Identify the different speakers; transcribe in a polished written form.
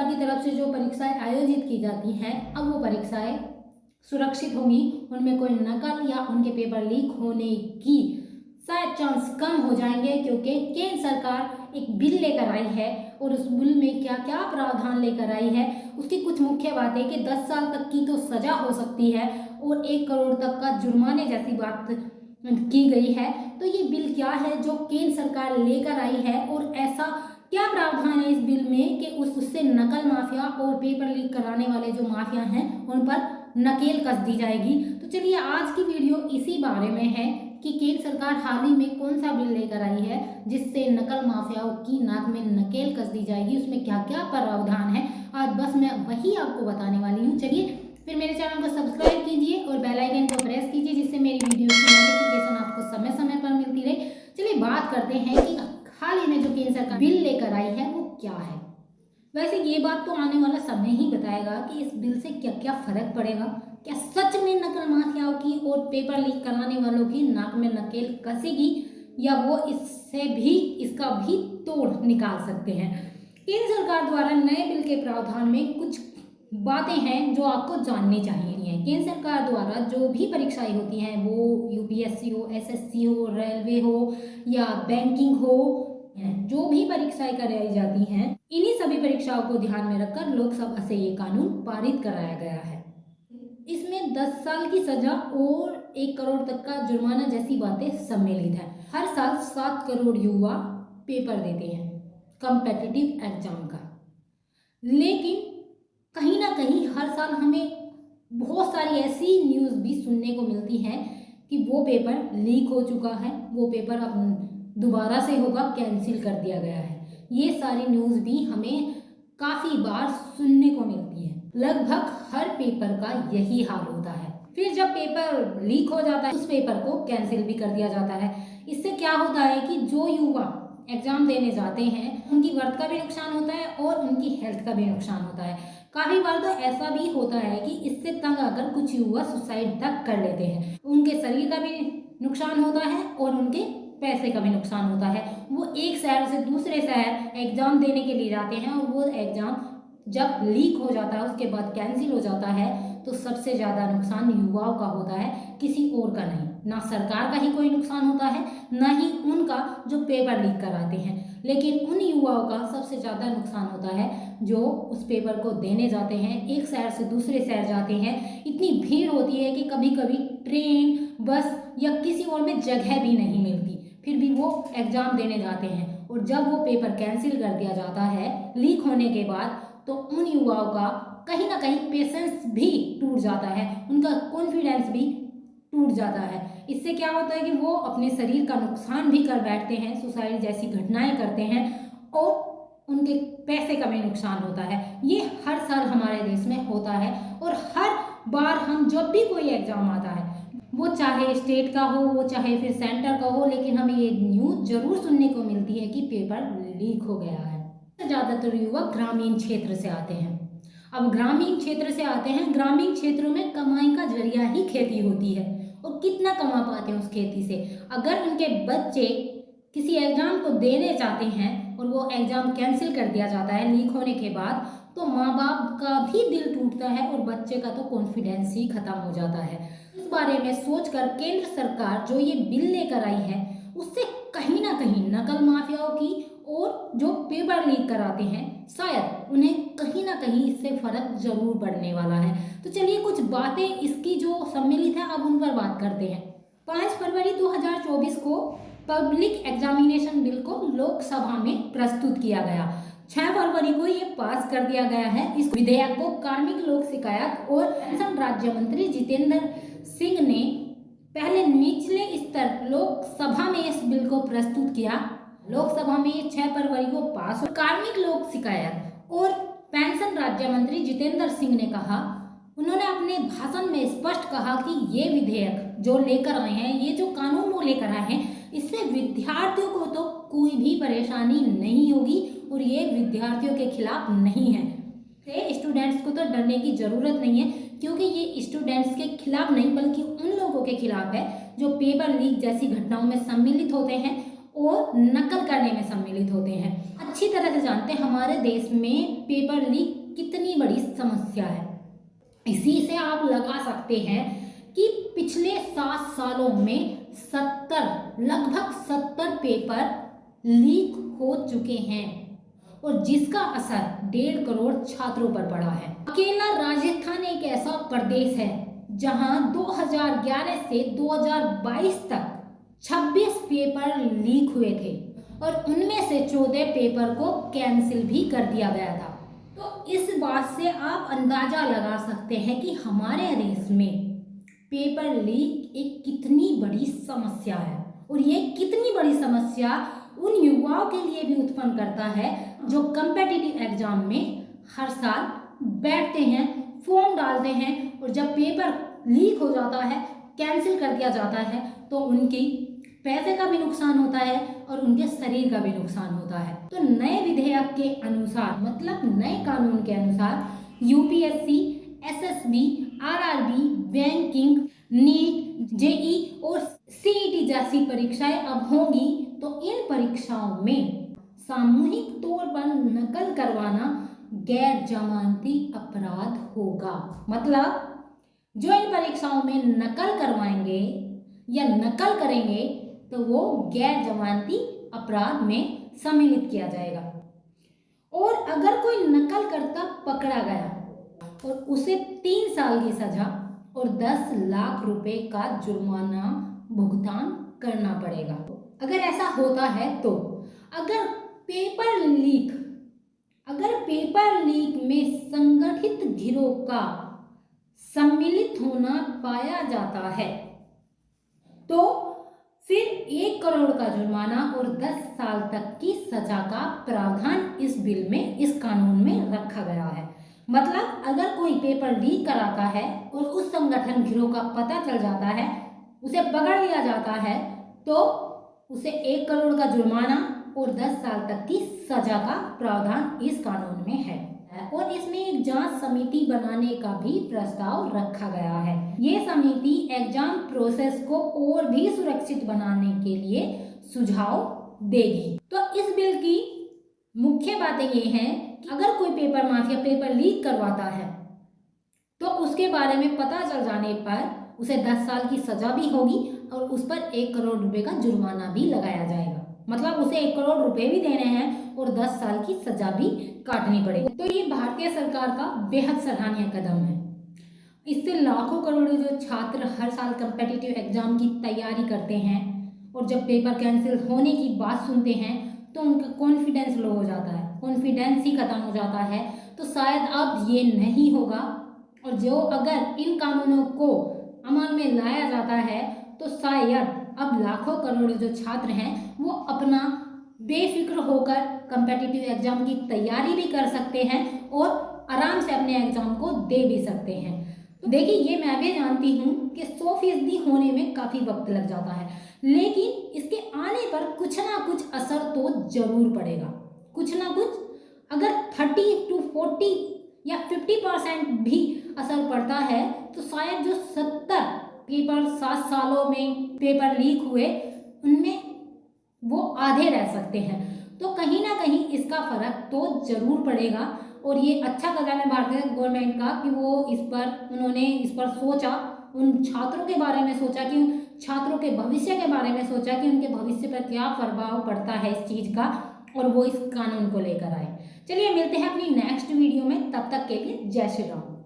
Speaker 1: सरकार की तरफ से जो परीक्षाएं आयोजित की जाती हैं, अब वो परीक्षाएं सुरक्षित होंगी, उनमें कोई नकल या उनके पेपर लीक होने की शायद चांस कम हो जाएंगे, क्योंकि केंद्र सरकार एक बिल लेकर आई है और उस बिल में क्या क्या प्रावधान लेकर आई है उसकी कुछ मुख्य बातें कि 10 साल तक की तो सजा हो सकती है और 1 करोड़ तक का जुर्माने जैसी बात की गई है। तो ये बिल क्या है जो केंद्र सरकार लेकर आई है और ऐसा क्या प्रावधान है इस बिल में कि उससे नकल माफिया और पेपर लीक कराने वाले जो माफिया हैं उन पर नकेल कस दी जाएगी। तो चलिए आज की वीडियो इसी बारे में है कि केंद्र सरकार हाल ही में कौन सा बिल लेकर आई है जिससे नकल माफियाओं की नाक में नकेल कस दी जाएगी, उसमें क्या क्या प्रावधान है, आज बस मैं वही आपको बताने वाली हूँ। चलिए फिर मेरे चैनल को सब्सक्राइब कीजिए और बेल आइकन को प्रेस कीजिए जिससे मेरी वीडियो की नोटिफिकेशन आपको समय समय पर मिलती रहे। चलिए बात करते हैं कि हाल ही में जो केंद्र सरकार बिल लेकर आई है वो क्या है। वैसे ये बात तो आने वाला समय ही बताएगा कि इस बिल से क्या क्या फर्क पड़ेगा, क्या सच में नकल माफियाओं की और पेपर लीक कराने वालों की नाक में नकेल कसेगी या वो इसका भी तोड़ निकाल सकते हैं। केंद्र सरकार द्वारा नए बिल के प्रावधान में कुछ बातें हैं जो आपको जाननी चाहिए। केंद्र सरकार द्वारा जो भी परीक्षाएं होती हैं, वो यूपीएससी हो, एसएससी हो, रेलवे हो या बैंकिंग हो, जो भी परीक्षाएं कराई जाती हैं, इन्हीं सभी परीक्षाओं को ध्यान में रखकर लोकसभा से ये कानून पारित कराया गया है। इसमें 10 साल की सजा और 1 करोड़ तक का जुर्माना जैसी बातें सम्मिलित है। हर साल 7 करोड़ युवा पेपर देते हैं कॉम्पिटिटिव एग्जाम का, लेकिन कहीं ना कहीं हर साल हमें बहुत सारी ऐसी न्यूज़ भी सुनने को मिलती है कि वो पेपर लीक हो चुका है, वो पेपर अब दोबारा से होगा, कैंसिल कर दिया गया है। ये सारी न्यूज़ भी हमें काफ़ी बार सुनने को मिलती है। लगभग हर पेपर का यही हाल होता है। फिर जब पेपर लीक हो जाता है उस पेपर को कैंसिल भी कर दिया जाता है। इससे क्या होता है कि जो युवा एग्जाम देने जाते हैं उनकी वर्थ का भी नुकसान होता है और उनकी हेल्थ का भी नुकसान होता है। काफ़ी बार तो ऐसा भी होता है कि इससे तंग आकर कुछ युवा सुसाइड तक कर लेते हैं। उनके शरीर का भी नुकसान होता है और उनके पैसे का भी नुकसान होता है। वो एक शहर से दूसरे शहर एग्जाम देने के लिए जाते हैं और वो एग्जाम जब लीक हो जाता है उसके बाद कैंसिल हो जाता है तो सबसे ज़्यादा नुकसान युवाओं का होता है, किसी और का नहीं। ना सरकार का ही कोई नुकसान होता है, ना ही उनका जो पेपर लीक कराते हैं, लेकिन उन युवाओं का सबसे ज़्यादा नुकसान होता है जो उस पेपर को देने जाते हैं, एक शहर से दूसरे शहर जाते हैं। इतनी भीड़ होती है कि कभी कभी ट्रेन, बस या किसी और में जगह भी नहीं मिलती, फिर भी वो एग्ज़ाम देने जाते हैं। और जब वो पेपर कैंसिल कर दिया जाता है लीक होने के बाद, तो उन युवाओं का कहीं ना कहीं पेशेंस भी टूट जाता है, उनका कॉन्फिडेंस भी टूट जाता है। इससे क्या होता है कि वो अपने शरीर का नुकसान भी कर बैठते हैं, सुसाइड जैसी घटनाएं करते हैं और उनके पैसे का भी नुकसान होता है। ये हर साल हमारे देश में होता है और हर बार हम जब भी कोई एग्ज़ाम आता है, वो चाहे स्टेट का हो, वो चाहे फिर सेंटर का हो, लेकिन हमें ये न्यूज़ जरूर सुनने को मिलती है कि पेपर लीक हो गया है। ज़्यादातर युवा ग्रामीण क्षेत्र से आते हैं। अब ग्रामीण क्षेत्र से आते हैं, ग्रामीण क्षेत्रों में कमाई का जरिया ही खेती होती है और कितना कमा पाते हैं उस खेती से। अगर उनके बच्चे किसी एग्जाम को देने जाते हैं और वो एग्जाम कैंसिल कर दिया जाता है लीक होने के बाद, तो माँ बाप का भी दिल टूटता है और बच्चे का तो कॉन्फिडेंस ही खत्म हो जाता है। इस बारे में सोचकर केंद्र सरकार जो ये बिल लेकर आई है उससे कहीं ना कहीं नकल माफियाओं की और जो पेपर लीक कराते हैं शायद उन्हें कहीं ना कहीं इससे फर्क जरूर पड़ने वाला है। तो चलिए कुछ बातें इसकी जो सम्मिलित है अब उन पर बात करते हैं। 5 फरवरी 2024 को पब्लिक एग्जामिनेशन बिल को लोकसभा में प्रस्तुत किया गया। 6 फरवरी को ये पास कर दिया गया है। इस विधेयक को कार्मिक लोक शिकायत और पेंशन राज्य मंत्री जितेंद्र सिंह ने पहले निचले स्तर लोकसभा में इस बिल को प्रस्तुत किया। लोकसभा में 6 फरवरी को पास हुआ। कार्मिक लोक शिकायत और पेंशन राज्य मंत्री जितेंद्र सिंह ने कहा, उन्होंने अपने भाषण में स्पष्ट कहा कि ये विधेयक जो लेकर आए हैं, ये जो कानून वो लेकर आए हैं, इससे विद्यार्थियों को तो कोई भी परेशानी नहीं होगी और ये विद्यार्थियों के खिलाफ नहीं है। स्टूडेंट्स को तो डरने की जरूरत नहीं है, क्योंकि ये स्टूडेंट्स के खिलाफ नहीं बल्कि उन लोगों के खिलाफ है जो पेपर लीक जैसी घटनाओं में सम्मिलित होते हैं और नकल करने में सम्मिलित होते हैं। अच्छी तरह से जानते हैं हमारे देश में पेपर लीक समस्या है। इसी से आप लगा सकते हैं कि पिछले 7 सालों में लगभग 70 पेपर लीक हो चुके हैं और जिसका असर 1.5 करोड़ छात्रों पर पड़ा है। अकेला राजस्थान एक ऐसा प्रदेश है जहां 2011 से 2022 तक 26 पेपर लीक हुए थे और उनमें से 14 पेपर को कैंसिल भी कर दिया गया था। तो इस बात से आप अंदाजा लगा सकते हैं कि हमारे देश में पेपर लीक एक कितनी बड़ी समस्या है और ये कितनी बड़ी समस्या उन युवाओं के लिए भी उत्पन्न करता है जो कम्पिटिटिव एग्जाम में हर साल बैठते हैं, फॉर्म डालते हैं और जब पेपर लीक हो जाता है, कैंसिल कर दिया जाता है, तो उनकी पैसे का भी नुकसान होता है और उनके शरीर का भी नुकसान होता है। तो नए विधेयक के अनुसार, मतलब नए कानून के अनुसार, UPSC, SSB, RRB, banking, NEET, JE और सीईटी जैसी परीक्षाएं अब होंगी। तो इन परीक्षाओं में सामूहिक तौर पर नकल करवाना गैर जमानती अपराध होगा। मतलब जो इन परीक्षाओं में नकल करवाएंगे या नकल करेंगे तो वो गैर जमानती अपराध में सम्मिलित किया जाएगा। और अगर कोई नकल करता पकड़ा गया और उसे 3 साल की सजा और 10 लाख रुपए का जुर्माना भुगतान करना पड़ेगा। अगर ऐसा होता है तो अगर पेपर लीक में संगठित गिरोह का सम्मिलित होना पाया जाता है तो फिर 1 करोड़ का जुर्माना और 10 साल तक की सजा का प्रावधान इस बिल में, इस कानून में रखा गया है। मतलब अगर कोई पेपर लीक कराता है और उस संगठन गिरोह का पता चल जाता है, उसे पकड़ लिया जाता है, तो उसे 1 करोड़ का जुर्माना और 10 साल तक की सजा का प्रावधान इस कानून में है। और इसमें एक जांच समिति बनाने का भी प्रस्ताव रखा गया है। ये समिति एग्जाम प्रोसेस को और भी सुरक्षित बनाने के लिए सुझाव देगी। तो इस बिल की मुख्य बातें ये हैं कि अगर कोई पेपर माफिया पेपर लीक करवाता है तो उसके बारे में पता चल जाने पर उसे 10 साल की सजा भी होगी और उस पर 1 करोड़ रुपए का जुर्माना भी लगाया जाएगा। मतलब उसे 1 करोड़ रुपए भी देने हैं और 10 साल की सजा भी काटनी पड़ेगी। तो ये भारतीय सरकार का बेहद सराहनीय कदम है। इससे लाखों करोड़ों जो छात्र हर साल कम्पिटिटिव एग्जाम की तैयारी करते हैं और जब पेपर कैंसिल होने की बात सुनते हैं तो उनका कॉन्फिडेंस लो हो जाता है, कॉन्फिडेंस ही खत्म हो जाता है। तो शायद अब ये नहीं होगा और जो अगर इन कानूनों को अमल में लाया जाता है तो शायद अब लाखों करोड़ों जो छात्र हैं वो अपना बेफिक्र होकर कम्पिटिटिव एग्जाम की तैयारी भी कर सकते हैं और आराम से अपने एग्जाम को दे भी सकते हैं। तो देखिए, ये मैं भी जानती हूँ कि 100% होने में काफ़ी वक्त लग जाता है, लेकिन इसके आने पर कुछ ना कुछ असर तो जरूर पड़ेगा। कुछ ना कुछ अगर 30 to 40 या 50% भी असर पड़ता है तो शायद जो 70 पेपर 7 सालों में पेपर लीक हुए उनमें वो आधे रह सकते हैं। तो कहीं ना कहीं इसका फर्क तो जरूर पड़ेगा और ये अच्छा कदम है भारतीय गवर्नमेंट का कि वो उन्होंने इस पर सोचा, उन छात्रों के बारे में सोचा, कि छात्रों के भविष्य के बारे में सोचा कि उनके भविष्य पर क्या प्रभाव पड़ता है इस चीज़ का, और वो इस कानून को लेकर आए। चलिए मिलते हैं अपनी नेक्स्ट वीडियो में, तब तक के लिए जय श्री राम।